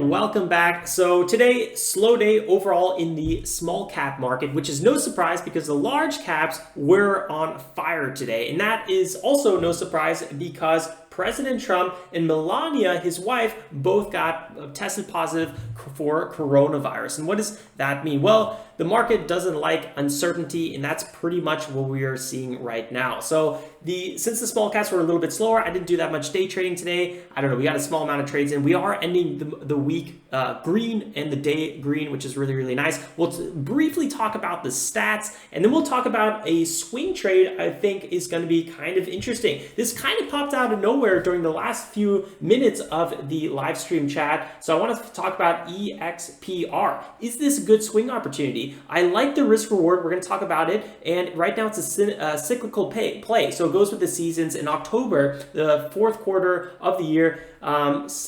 Welcome back. So today, slow day overall in the small cap market, which is no surprise because the large caps were on fire today. And that is also no surprise because President Trump and Melania, his wife, both got tested positive for coronavirus. And what does that mean? Well, the market doesn't like uncertainty, and that's pretty much what we are seeing right now. So since the small caps were a little bit slower, I didn't do that much day trading today. I don't know, we got a small amount of trades in. We are ending the week green and the day green, which is really, really nice. We'll briefly talk about the stats, and then we'll talk about a swing trade I think is going to be kind of interesting. This kind of popped out of nowhere during the last few minutes of the live stream chat. So I want to talk about EXPR. Is this a good swing opportunity? I like the risk reward. We're going to talk about it. And right now it's a cyclical play. So it goes with the seasons. In October, the fourth quarter of the year,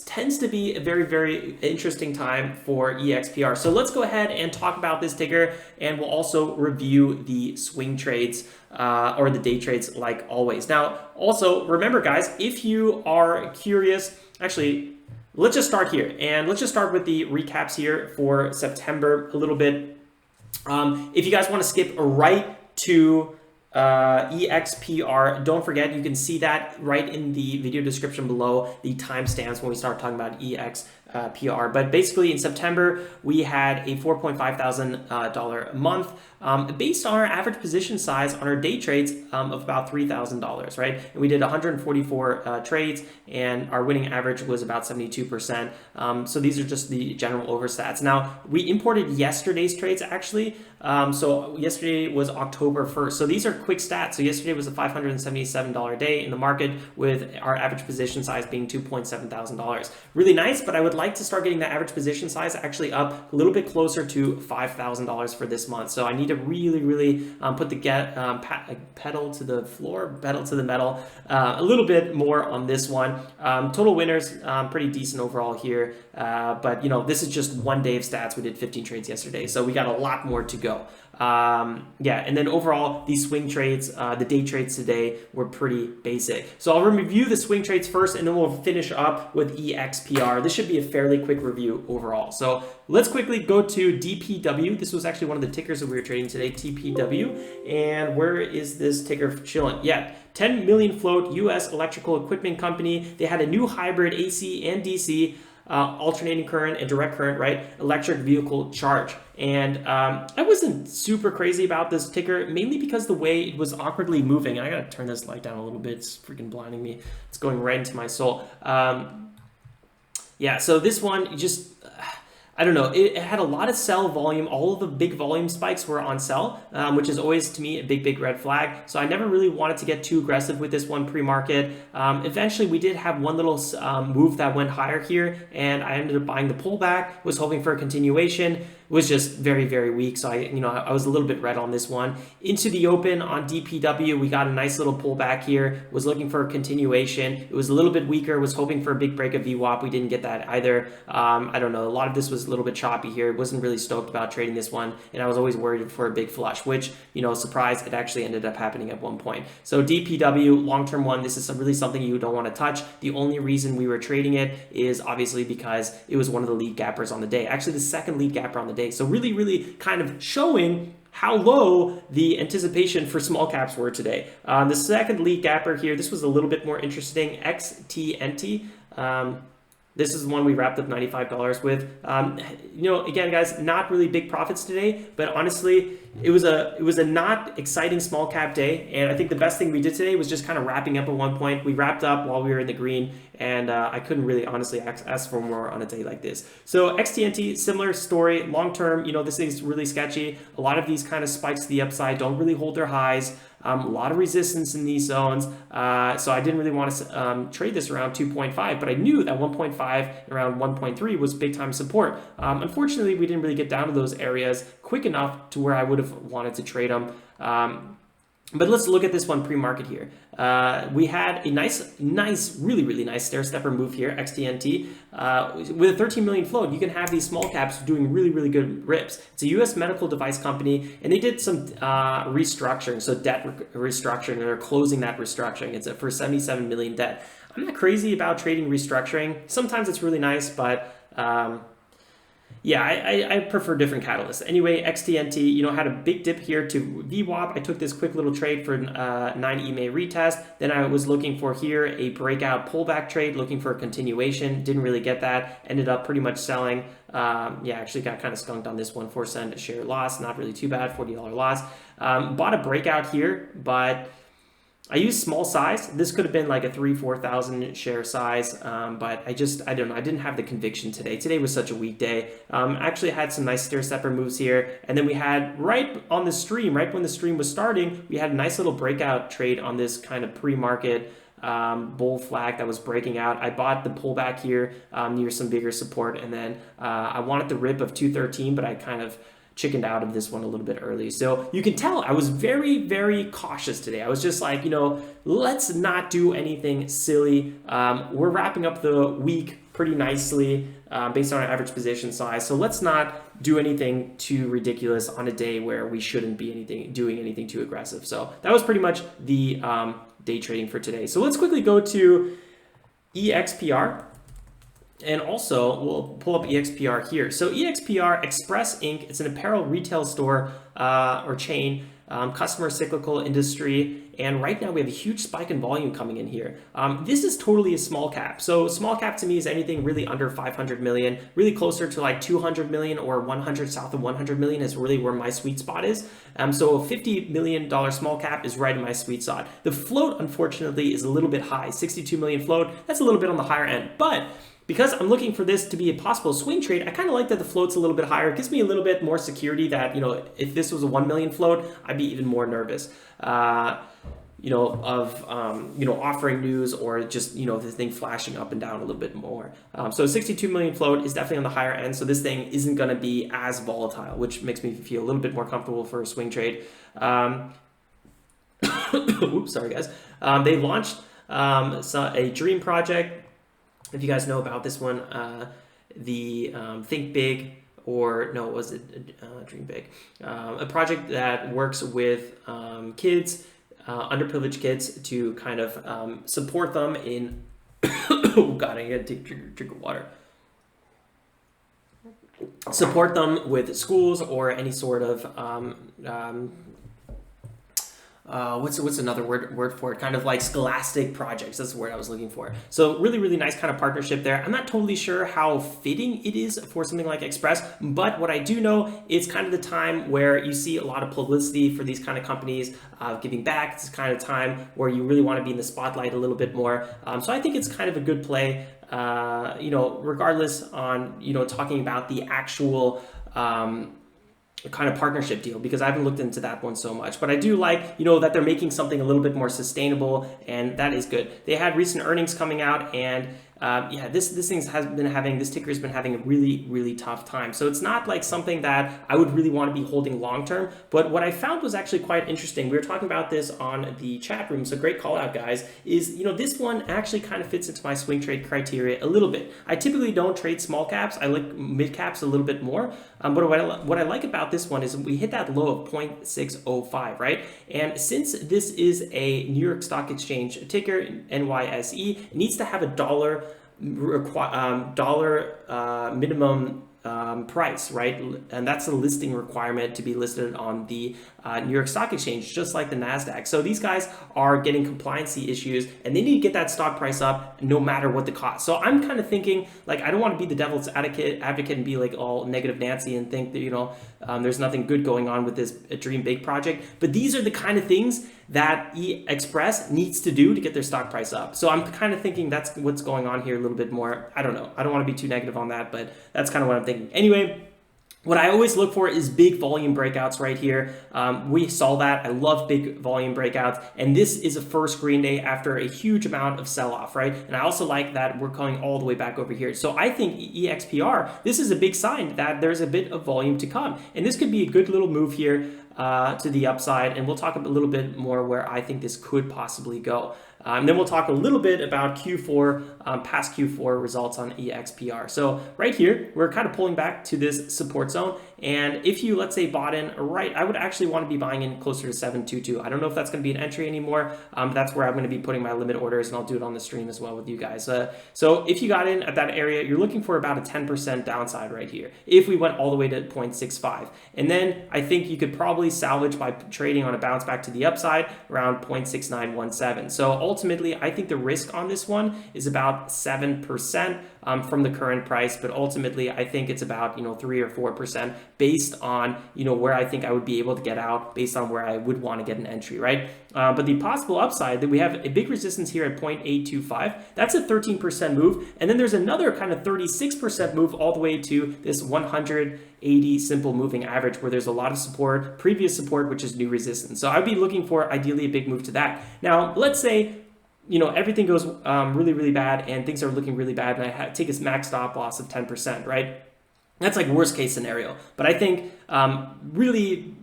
tends to be a very, very interesting time for EXPR. So let's go ahead and talk about this ticker, and we'll also review the swing trades or the day trades like always. Now, also remember guys, if you are curious, actually, let's just start here, and let's just start with the recaps here for September a little bit. If you guys want to skip right to EXPR, don't forget you can see that right in the video description below, the timestamps when we start talking about EXPR. But basically in September we had a $4.5 thousand month based on our average position size on our day trades of about $3,000, right? And we did 144 trades, and our winning average was about 72%. So these are just the general overstats. Now we imported yesterday's trades actually. So yesterday was October 1st. So these are quick stats. So yesterday was a $577 day in the market with our average position size being $2.7 thousand. Really nice, but I would like to start getting the average position size actually up a little bit closer to $5,000 for this month. So I need to really put the pedal to the floor, pedal to the metal a little bit more on this one. Total winners, pretty decent overall here. But you know, this is just one day of stats. We did 15 trades yesterday, so we got a lot more to go. Yeah, and then overall, these swing trades, the day trades today were pretty basic. So I'll review the swing trades first, and then we'll finish up with EXPR. This should be a fairly quick review overall. So let's quickly go to DPW. This was actually one of the tickers that we were trading today, TPW. And where is this ticker chilling? Yeah, 10 million float, US electrical equipment company. They had a new hybrid AC and DC, alternating current and direct current, right? Electric vehicle charge. And I wasn't super crazy about this ticker, mainly because the way it was awkwardly moving. And I gotta turn this light down a little bit. It's freaking blinding me. It's going right into my soul. Yeah, so this one just, I don't know, it had a lot of sell volume. All of the big volume spikes were on sell, which is always, to me, a big red flag. So I never really wanted to get too aggressive with this one pre-market. Eventually, we did have one little move that went higher here, and I ended up buying the pullback, was hoping for a continuation. Was just very weak, so I was a little bit red on this one. Into the open on DPW, we got a nice little pullback here. Was looking for a continuation. It was a little bit weaker. Was hoping for a big break of VWAP. We didn't get that either. I don't know. A lot of this was a little bit choppy here. Wasn't really stoked about trading this one, and I was always worried for a big flush, which, you know, surprise, it actually ended up happening at one point. So DPW, long-term one, this is really something you don't want to touch. The only reason we were trading it is obviously because it was one of the lead gappers on the day. Actually, the second lead gapper on the day. So really kind of showing how low the anticipation for small caps were today. The second lead gapper here, this was a little bit more interesting, XTNT. This is the one we wrapped up $95 with. You know, again, guys, not really big profits today, but honestly, it was a not exciting small cap day, and I think the best thing we did today was just kind of wrapping up at one point. We wrapped up while we were in the green, and I couldn't really honestly ask for more on a day like this. So XTNT, similar story, long term. You know, this thing's really sketchy. A lot of these kind of spikes to the upside don't really hold their highs. A lot of resistance in these zones, so I didn't really want to trade this around 2.5, but I knew that 1.5 around 1.3 was big time support. Unfortunately, we didn't really get down to those areas quick enough to where I would have wanted to trade them. But let's look at this one pre-market here. We had a nice, really nice stair stepper move here, XTNT. With a 13 million float, you can have these small caps doing really good rips. It's a US medical device company, and they did some restructuring, so debt restructuring. They're closing that restructuring. It's for 77 million debt. I'm not crazy about trading restructuring. Sometimes it's really nice, but Yeah, I prefer different catalysts. Anyway, XTNT, had a big dip here to VWAP. I took this quick little trade for 9 EMA retest. Then I was looking for here a breakout pullback trade, looking for a continuation. Didn't really get that. Ended up pretty much selling. Yeah, actually got kind of skunked on this one, 4-cent a share loss. Not really too bad, $40 loss. Bought a breakout here, but I used small size. This could have been like a 3,000-4,000 share size, but I don't know. I didn't have the conviction today. Today was such a weak day. Actually had some nice stair stepper moves here. And then we had right on the stream, right when the stream was starting, we had a nice little breakout trade on this kind of pre-market bull flag that was breaking out. I bought the pullback here near some bigger support. And then I wanted the rip of 213, but I kind of chickened out of this one a little bit early. So you can tell I was very, very cautious today. I was just like, let's not do anything silly. We're wrapping up the week pretty nicely based on our average position size. So let's not do anything too ridiculous on a day where we shouldn't be doing anything too aggressive. So that was pretty much the day trading for today. So let's quickly go to EXPR. And also, we'll pull up EXPR here. So EXPR Express Inc., it's an apparel retail store or chain, customer cyclical industry. And right now we have a huge spike in volume coming in here. This is totally a small cap. So small cap to me is anything really under 500 million, really closer to like 200 million or 100 south of 100 million is really where my sweet spot is. So a $50 million small cap is right in my sweet spot. The float, unfortunately, is a little bit high, 62 million float. That's a little bit on the higher end, but because I'm looking for this to be a possible swing trade, I kind of like that the float's a little bit higher. It gives me a little bit more security that, if this was a 1 million float, I'd be even more nervous, offering news or just, the thing flashing up and down a little bit more. So 62 million float is definitely on the higher end. So this thing isn't going to be as volatile, which makes me feel a little bit more comfortable for a swing trade. Oops, sorry guys. They launched a dream project. If you guys know about this one, the Think Big, or no, was it Dream Big? A project that works with kids, underprivileged kids, to kind of support them in. Oh God, I gotta take a drink of water. Support them with schools or any sort of what's another word for it? Kind of like scholastic projects. That's the word I was looking for. So really, really nice kind of partnership there. I'm not totally sure how fitting it is for something like Express, but what I do know is kind of the time where you see a lot of publicity for these kind of companies giving back. It's kind of time where you really want to be in the spotlight a little bit more. So I think it's kind of a good play, regardless on, talking about the actual kind of partnership deal, because I haven't looked into that one so much, but I do like, that they're making something a little bit more sustainable, and that is good. They had recent earnings coming out, and this ticker has been having a really, really tough time. So it's not like something that I would really want to be holding long term. But what I found was actually quite interesting. We were talking about this on the chat room. So great call out, guys. Is this one actually kind of fits into my swing trade criteria a little bit. I typically don't trade small caps. I like mid caps a little bit more. But what I like about this one is we hit that low of 0.605, right? And since this is a New York Stock Exchange ticker, NYSE, it needs to have a dollar minimum price, right? And that's a listing requirement to be listed on the New York Stock Exchange, just like the NASDAQ. So these guys are getting compliancy issues, and they need to get that stock price up no matter what the cost. So I'm kind of thinking, like, I don't want to be the devil's advocate and be like all negative Nancy and think that, there's nothing good going on with this Dream Big project. But these are the kind of things that Express needs to do to get their stock price up. So I'm kind of thinking that's what's going on here a little bit more. I don't know. I don't want to be too negative on that, but that's kind of what I'm thinking. Anyway, what I always look for is big volume breakouts right here. We saw that. I love big volume breakouts. And this is a first green day after a huge amount of sell-off, right? And I also like that we're going all the way back over here. So I think EXPR, this is a big sign that there's a bit of volume to come. And this could be a good little move here to the upside. And we'll talk a little bit more where I think this could possibly go. Then we'll talk a little bit about Q4, past Q4 results on EXPR. So right here, we're kind of pulling back to this support zone. And if you, let's say, bought in right, I would actually want to be buying in closer to 722. I don't know if that's going to be an entry anymore. That's where I'm going to be putting my limit orders, and I'll do it on the stream as well with you guys. So if you got in at that area, you're looking for about a 10% downside right here if we went all the way to 0.65. And then I think you could probably salvage by trading on a bounce back to the upside around 0.6917. So ultimately, I think the risk on this one is about 7% from the current price, but ultimately I think it's about 3 or 4% based on where I think I would be able to get out, based on where I would want to get an entry, right? But the possible upside, that we have a big resistance here at 0.825. That's a 13% move, and then there's another kind of 36% move all the way to this 180 simple moving average, where there's a lot of support, previous support, which is new resistance. So I'd be looking for ideally a big move to that. Now let's say everything goes really, really bad and things are looking really bad, and I take a max stop loss of 10%, right? That's like worst case scenario. But I think really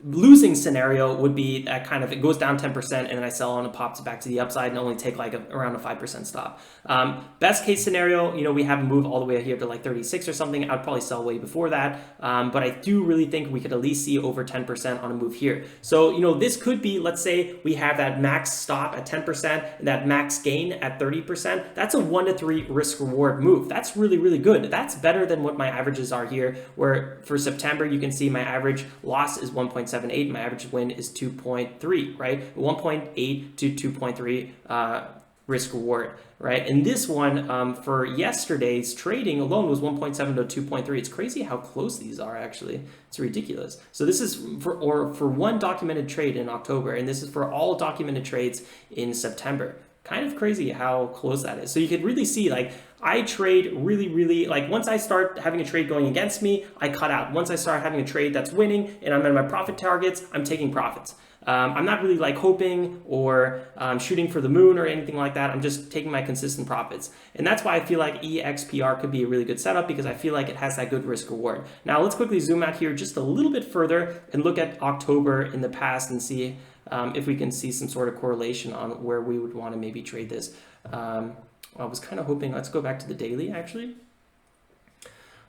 losing scenario would be that kind of, it goes down 10% and then I sell on and pops back to the upside and only take like around a 5% stop. Best case scenario, we have a move all the way here to like 36 or something. I'd probably sell way before that. But I do really think we could at least see over 10% on a move here. So, this could be, let's say we have that max stop at 10% and that max gain at 30%. That's a 1 to 3 risk reward move. That's really, really good. That's better than what my averages are here, where for September, you can see my average loss is 1.78. My average win is 2.3, right? 1.8 to 2.3 risk reward, right? And this one for yesterday's trading alone was 1.7 to 2.3. It's crazy how close these are, actually. It's ridiculous. So this is for one documented trade in October, and this is for all documented trades in September. Kind of crazy how close that is. So you could really see, like, I trade really, really, like, once I start having a trade going against me, I cut out. Once I start having a trade that's winning and I'm at my profit targets, I'm taking profits. I'm not really like hoping or shooting for the moon or anything like that. I'm just taking my consistent profits. And that's why I feel like EXPR could be a really good setup, because I feel like it has that good risk reward. Now let's quickly zoom out here just a little bit further and look at October in the past and see if we can see some sort of correlation on where we would want to maybe trade this. I was kind of hoping, let's go back to the daily actually.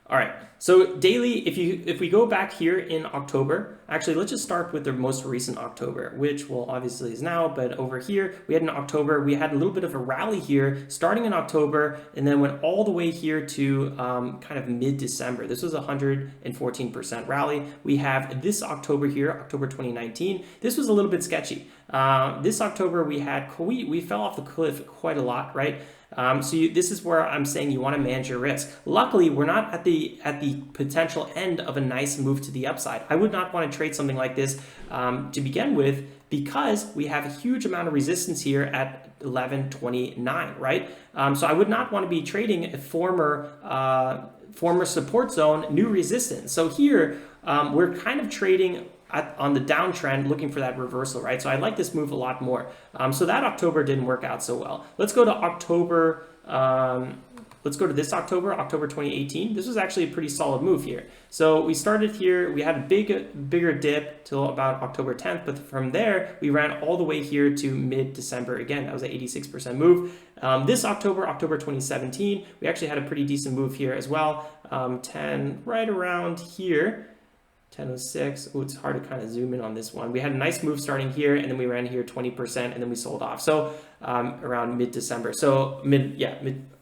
All right, so daily, if we go back here in October, actually let's just start with the most recent October, which well obviously is now, but over here we had in October, we had a little bit of a rally here starting in October and then went all the way here to kind of mid-December. This was a 114% rally. We have this October here, October 2019. This was a little bit sketchy. This October we fell off the cliff quite a lot, right? This is where I'm saying you want to manage your risk. Luckily, we're not at the potential end of a nice move to the upside. I would not want to trade something like this to begin with, because we have a huge amount of resistance here at 1129, right? So I would not want to be trading a former support zone, new resistance. So here we're kind of trading on the downtrend, looking for that reversal, right? So I like this move a lot more. So that October didn't work out so well. Let's go to October. Let's go to this October 2018. This was actually a pretty solid move here. So we started here, we had a bigger dip till about October 10th, but from there, we ran all the way here to mid-December. Again, that was an 86% move. This October 2017, we actually had a pretty decent move here as well. 10, right around here. 1006. Oh, it's hard to kind of zoom in on this one. We had a nice move starting here, and then we ran here 20%, and then we sold off. So around mid-December. So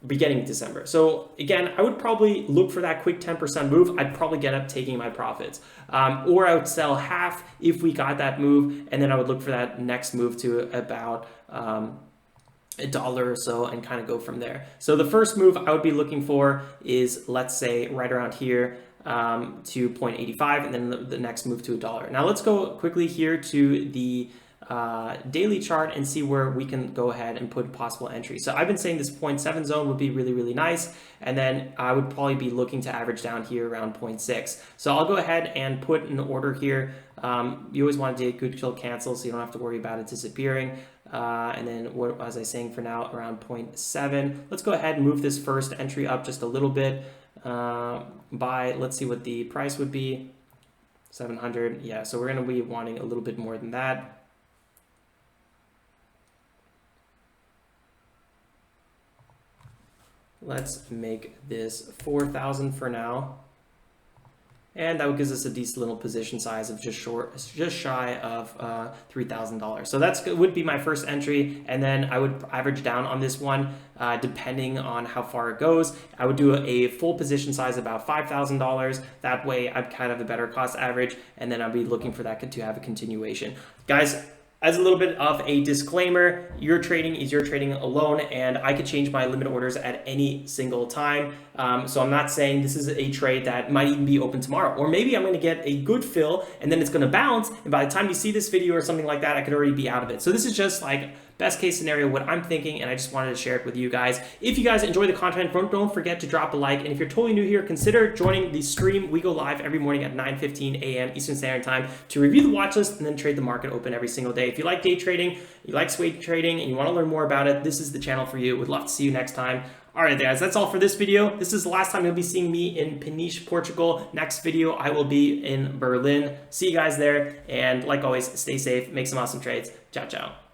beginning of December. So again, I would probably look for that quick 10% move. I'd probably get up taking my profits. Or I would sell half if we got that move, and then I would look for that next move to about $1 or so and kind of go from there. So the first move I would be looking for is, let's say, right around here, to 0.85, and then the next move to $1. Now let's go quickly here to the daily chart and see where we can go ahead and put possible entries. So I've been saying this 0.7 zone would be really, really nice, and then I would probably be looking to average down here around 0.6. So I'll go ahead and put an order here. You always want to do a good kill cancel, so you don't have to worry about it disappearing. And then what was I saying for now? Around 0.7. Let's go ahead and move this first entry up just a little bit. Let's see what the price would be. 700. Yeah, so we're going to be wanting a little bit more than that. Let's make this 4,000 for now. And that gives us a decent little position size of just shy of $3,000. So that's would be my first entry, and then I would average down on this one depending on how far it goes. I would do a full position size about $5,000. That way I'd kind of a better cost average, and then I'd be looking for that to have a continuation. Guys, as a little bit of a disclaimer, your trading is your trading alone, and I could change my limit orders at any single time. So I'm not saying this is a trade that might even be open tomorrow, or maybe I'm going to get a good fill and then it's going to bounce, and by the time you see this video or something like that, I could already be out of it. So this is just like best case scenario, what I'm thinking, and I just wanted to share it with you guys. If you guys enjoy the content, don't forget to drop a like, and if you're totally new here, consider joining the stream. We go live every morning at 9:15 a.m. Eastern Standard Time to review the watch list and then trade the market open every single day. If you like day trading, you like swing trading, and you want to learn more about it, this is the channel for you. Would love to see you next time. All right, guys, that's all for this video. This is the last time you'll be seeing me in Peniche, Portugal. Next video, I will be in Berlin. See you guys there, and like always, stay safe, make some awesome trades. Ciao, ciao.